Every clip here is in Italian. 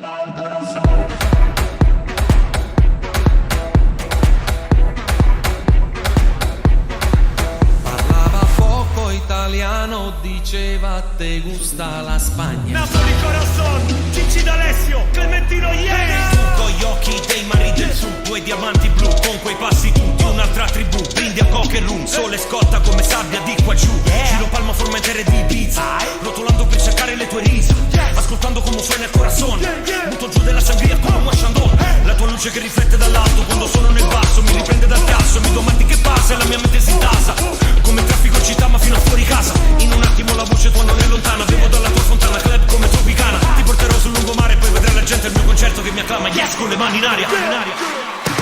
Parlava poco italiano, diceva te gusta la Spagna. Napoli Corazon, Cicci D'Alessio, Clementino Ieri. Tu con gli occhi dei mari del sud, due diamanti blu, con quei passi tutti, un'altra tribù. Brindi a coca e rum, sole scotta come sabbia di qua giù. Giro Palma Formentere di Ibiza, rotolando per cercare le tue risa. Ascoltando come suona il corazon, butto giù della sangria come un washandon. La tua luce che riflette dall'alto quando sono nel basso, mi riprende dal tasso, mi domandi che passa e la mia mente si tasa. Come traffico in città ma fino a fuori casa. In un attimo la voce tua non è lontana, bevo dalla tua fontana, club come Tropicana. Ti porterò sul lungomare e poi vedrai la gente al mio concerto che mi acclama, yes, con le mani in aria.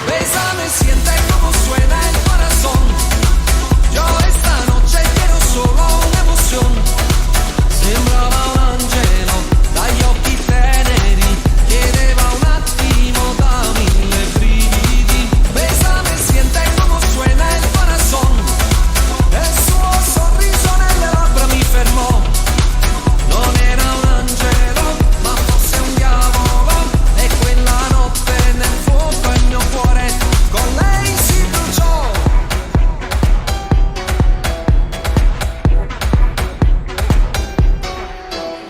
Bésame, siente como suena el corazón. Yo esta noche quiero solo una emoción. Sembrava un angelo dagli occhi teneri, chiedeva un attimo da mille brividi. Bésame, siente como suena el corazón. El suo sorriso nelle labbra mi fermò. Non era un angelo, ma fosse un diavolo. E quella notte nel fuoco il mio cuore con lei si bruciò.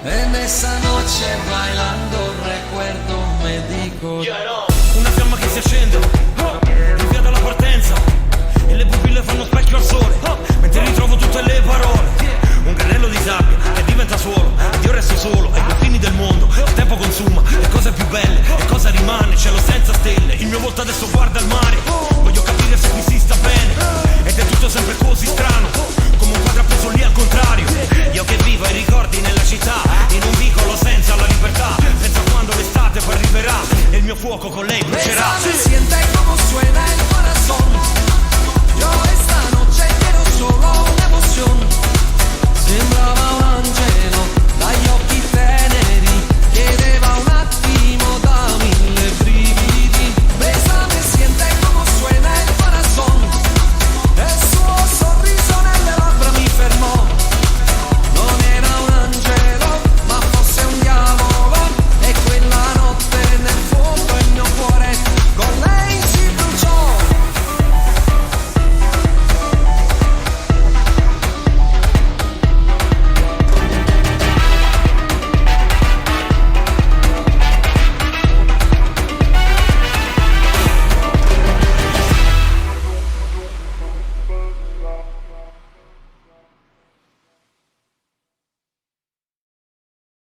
En esa noche bailando recuerdo me dico Una fiamma che si accende, via dalla partenza, e le pupille fanno specchio al sole, mentre ritrovo tutte le parole. Un granello di sabbia che diventa suolo, ed io resto solo ai confini del mondo. Il tempo consuma le cose più belle, e cosa rimane? Cielo senza stelle, il mio volto adesso guarda il mare. Voglio capire se qui si sta bene, ed è tutto sempre così strano, come un quadro appeso lì al contrario. Io che vivo ai ricordi nella città, in un vicolo senza la libertà. Pensa quando l'estate poi arriverà, e il mio fuoco con lei brucerà.